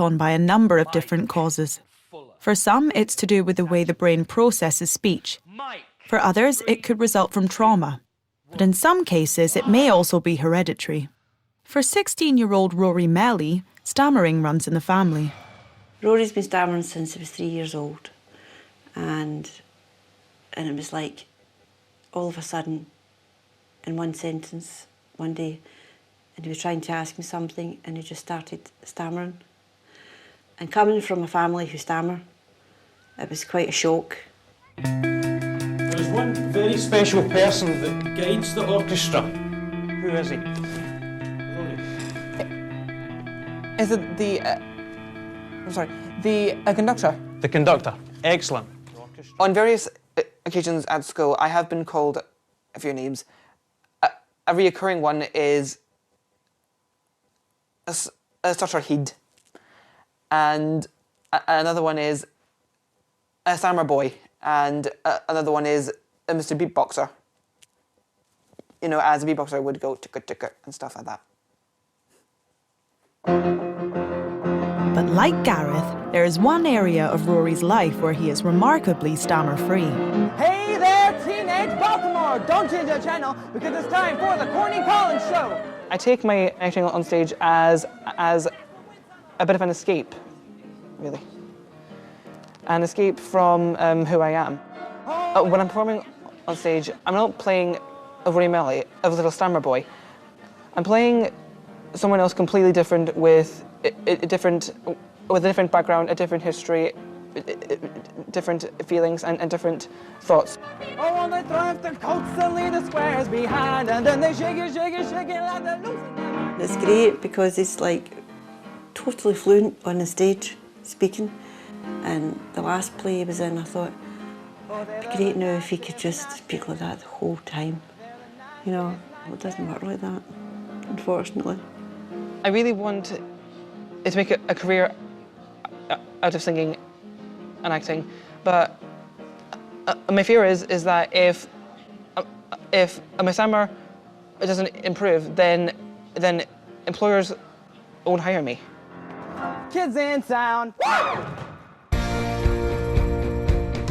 on by a number of different causes. For some, it's to do with the way the brain processes speech. For others, it could result from trauma. But in some cases, it may also be hereditary. For 16-year-old Rory Melly, stammering runs in the family. Rory's been stammering since he was 3 years old. And it was like, all of a sudden, in one sentence, one day, and he was trying to ask me something, and he just started stammering. And coming from a family who stammer, it was quite a shock. There's one very special person that guides the orchestra. Who is he? Is it the... the conductor? The conductor. Excellent. On various occasions at school, I have been called a few names. A reoccurring one is a stutter head, and another one is a stammer boy, and another one is a Mr. Beatboxer. You know, as a beatboxer would go ticka ticka and stuff like that. But like Gareth, there is one area of Rory's life where he is remarkably stammer-free. Hey there, teenage Baltimore! Don't change the channel because it's time for the Corny Collins Show! I take my acting on stage as a bit of an escape, really. An escape from who I am. When I'm performing on stage, I'm not playing a Rory Melly, a little stammer boy. I'm playing someone else completely different with a different background, a different history, different feelings and different thoughts. Oh, and they throw up their coats and leave the squares behind, and then they shake it like they're losing. It's great because he's like totally fluent on the stage, speaking. And the last play he was in, I thought, it'd be great now if he could just speak like that the whole time. You know, it doesn't work like that, unfortunately. I really want to make a career out of singing and acting, but my fear is that if my stammer doesn't improve, then employers won't hire me. Kids in town.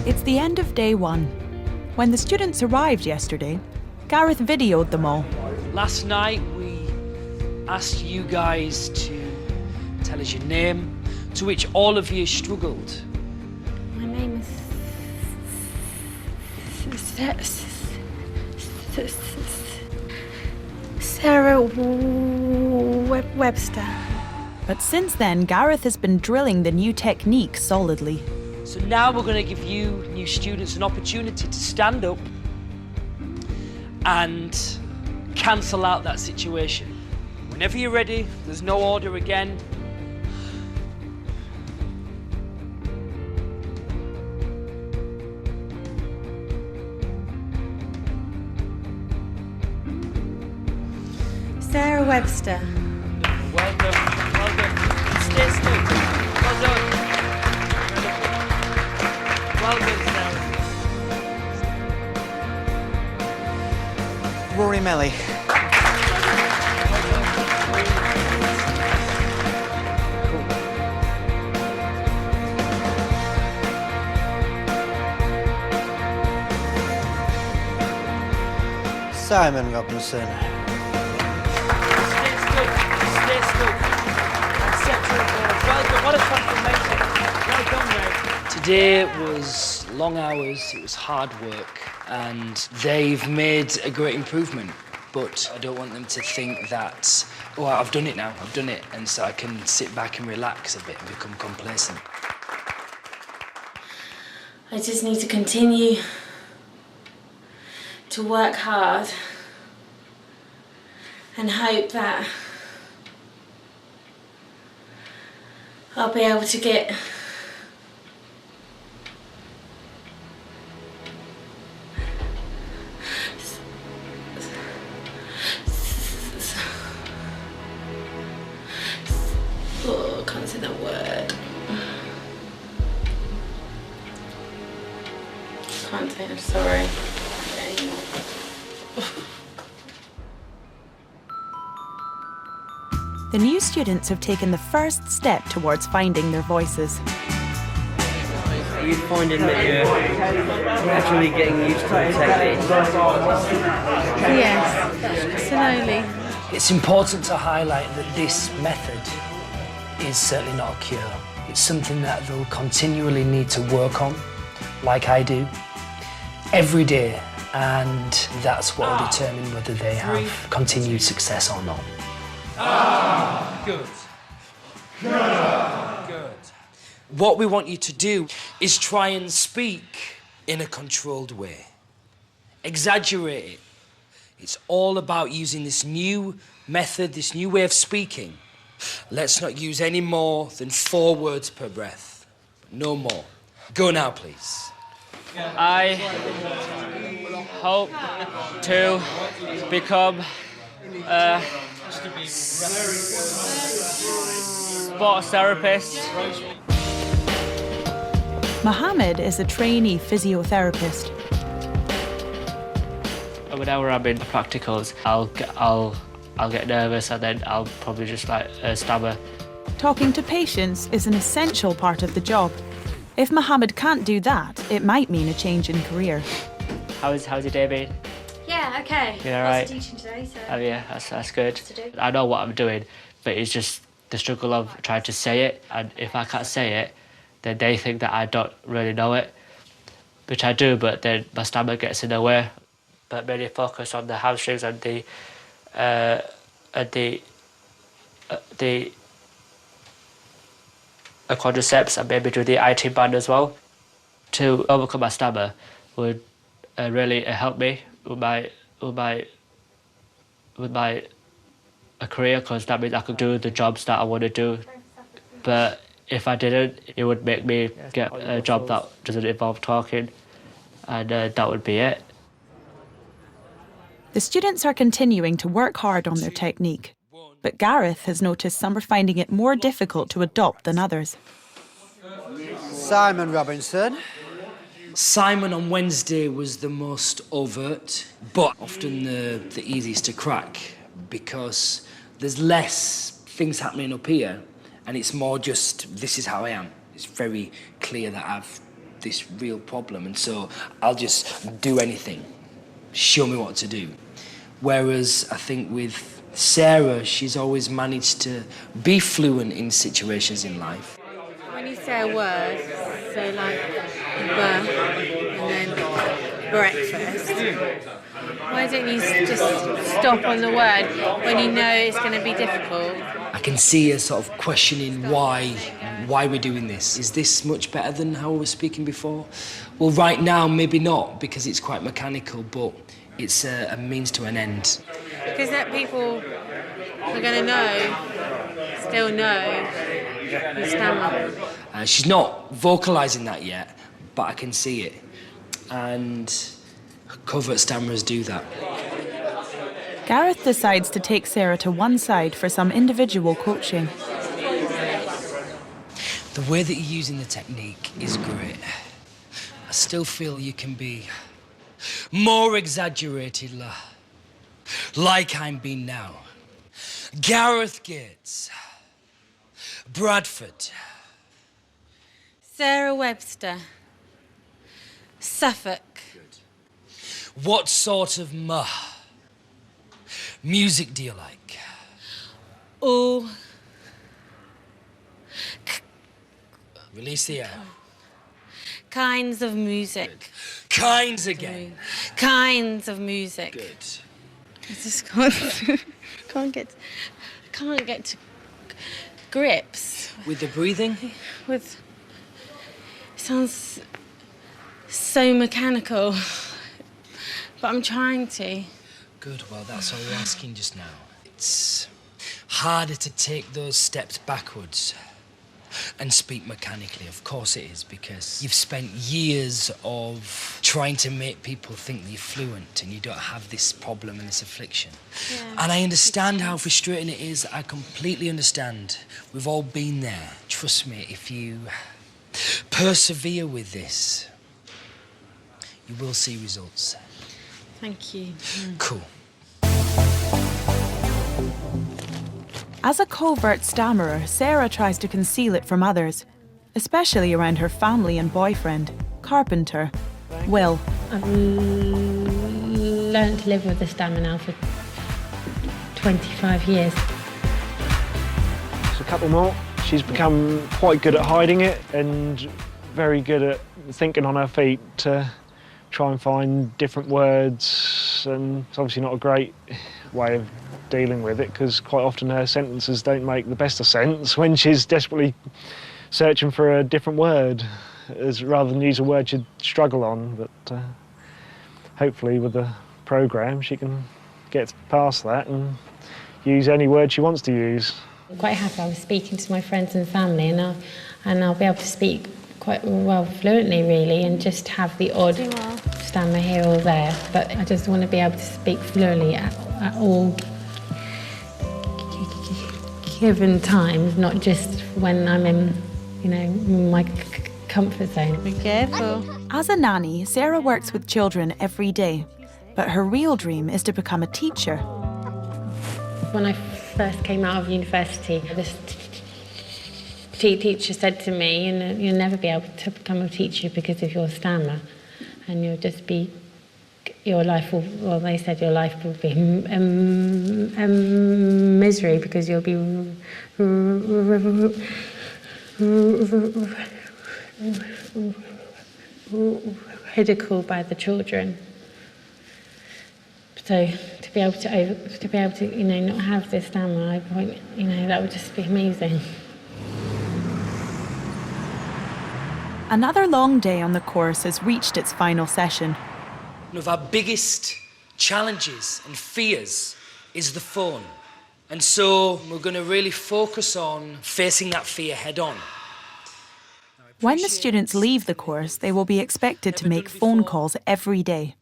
It's the end of day one. When the students arrived yesterday, Gareth videoed them all. Last night we asked you guys to tell us your name, to which all of you struggled. My name is Sarah Webster. But since then, Gareth has been drilling the new technique solidly. So now we're going to give you new students an opportunity to stand up and cancel out that situation. Whenever you're ready, there's no order again. Sarah Webster. Well done, well done. Stay still. Well done. Well done, Sarah. Rory Melly. Simon Robinson. Stay still. Stay still. Accept your applause. Well done. What a transformation. Well done, mate. Today was long hours. It was hard work. And they've made a great improvement. But I don't want them to think that, oh, I've done it now. I've done it. And so I can sit back and relax a bit and become complacent. I just need to continue to work hard and hope that I'll be able to get I can't say that word. Can't say I'm sorry. The new students have taken the first step towards finding their voices. Are you finding that you're gradually getting used to the technique? Yes, slowly. It's important to highlight that this method is certainly not a cure. It's something that they'll continually need to work on, like I do, every day, and that's what will determine whether they have continued success or not. Good. Good. What we want you to do is try and speak in a controlled way. Exaggerate it. It's all about using this new method, this new way of speaking. Let's not use any more than 4 words per breath. No more. Go now, please. I hope to become a sports therapist. Mohammed is a trainee physiotherapist. Whenever I'm in practicals, I'll get nervous and then I'll probably just stammer. Talking to patients is an essential part of the job. If Mohammed can't do that, it might mean a change in career. How's your day been? Yeah, okay. Yeah, Lots right. of teaching today, so. Oh yeah, that's good. To do. I know what I'm doing, but it's just the struggle of trying to say it, and if I can't say it, then they think that I don't really know it, which I do, but then my stammer gets in the way. But mainly focus on the hamstrings and the quadriceps, and maybe do the IT band as well. To overcome my stammer would really help me with my career, because that means I could do the jobs that I want to do. But if I didn't, it would make me get a job that doesn't involve talking, and that would be it. The students are continuing to work hard on their technique, but Gareth has noticed some are finding it more difficult to adopt than others. Simon Robinson. Simon on Wednesday was the most overt, but often the easiest to crack, because there's less things happening up here, and it's more just, this is how I am. It's very clear that I've this real problem, and so I'll just do anything. Show me what to do. Whereas I think with Sarah, she's always managed to be fluent in situations in life. When you say a word, so like birth and then breakfast, why don't you just stop on the word when you know it's going to be difficult? I can see her sort of questioning why we're doing this. Is this much better than how we were speaking before? Well, right now, maybe not, because it's quite mechanical, but it's a means to an end. Because that people are going to still know you stammer. She's not vocalising that yet, but I can see it. And covert stammerers do that. Gareth decides to take Sarah to one side for some individual coaching. The way that you're using the technique is great. I still feel you can be more exaggerated, like I'm being now. Gareth Gates, Bradford, Sarah Webster, Suffolk. What sort of music do you like? All Release the air. kinds of music. Kinds again. Kinds of music. Good. I just can't get to grips With the breathing? with. It sounds so mechanical, but I'm trying to. Good, well, that's all we're asking just now. It's harder to take those steps backwards and speak mechanically. Of course it is, because you've spent years of trying to make people think that you're fluent and you don't have this problem and this affliction. Yeah. And I understand how frustrating it is. I completely understand. We've all been there. Trust me, if you persevere with this, you will see results. Thank you. Cool. As a covert stammerer, Sarah tries to conceal it from others, especially around her family and boyfriend, carpenter Will. I've learned to live with the stammer now for 25 years. Just a couple more. She's become quite good at hiding it and very good at thinking on her feet to try and find different words, and it's obviously not a great way of dealing with it because quite often her sentences don't make the best of sense when she's desperately searching for a different word, as rather than use a word she'd struggle on. But hopefully with the programme she can get past that and use any word she wants to use. I'm quite happy I was speaking to my friends and family, and I'll be able to speak quite well fluently really, and just have the odd stammer here or there, but I just want to be able to speak fluently at all given times, not just when I'm in, my comfort zone. Be careful. As a nanny, Sarah works with children every day, but her real dream is to become a teacher. When I first came out of university, this teacher said to me, you'll never be able to become a teacher because of your stammer, and you'll just be, your life will, well, they said your life will be misery because you'll be ridiculed by the children. So to be able to not have this stammer, that would just be amazing. Another long day on the course has reached its final session. One of our biggest challenges and fears is the phone. And so we're going to really focus on facing that fear head on. When the students leave the course, they will be expected to make phone calls every day.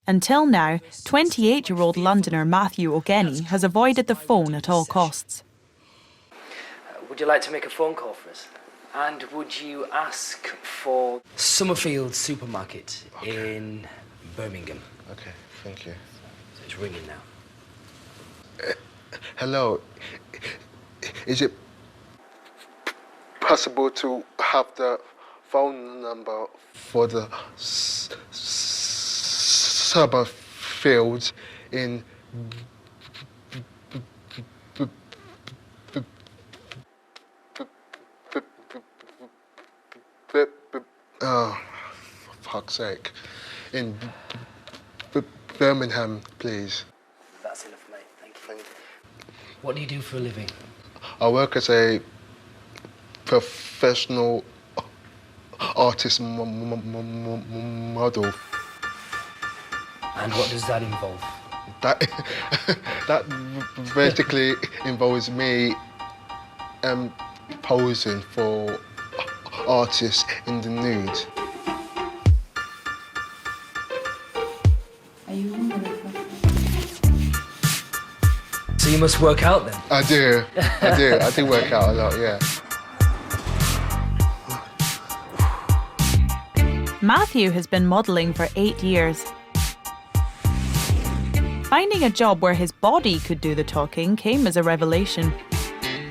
Until now, 28-year-old Londoner Matthew O'Genny has avoided the phone at all costs. Would you like to make a phone call for us? And would you ask for Summerfield Supermarket in Birmingham? Okay, thank you. So it's ringing now. Hello. Is it possible to have the phone number for the Summerfield in oh, for fuck's sake. In Birmingham, please. That's enough, mate. Thank you. What do you do for a living? I work as a professional artist model. And what does that involve? That basically involves me posing for artists in the nude. So you must work out then? I do work out a lot, yeah. Matthew has been modelling for 8 years. Finding a job where his body could do the talking came as a revelation.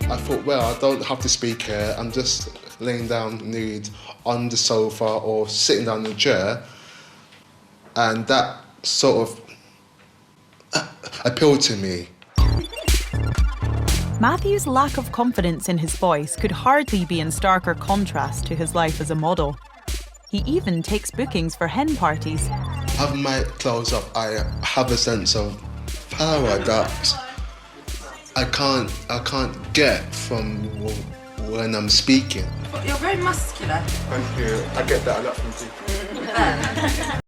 I thought, well, I don't have to speak here. I'm just laying down nude on the sofa or sitting down in a chair. And that sort of appealed to me. Matthew's lack of confidence in his voice could hardly be in starker contrast to his life as a model. He even takes bookings for hen parties. Having my clothes up, I have a sense of power that I can't get from when I'm speaking. You're very muscular. Thank you. I get that a lot from people.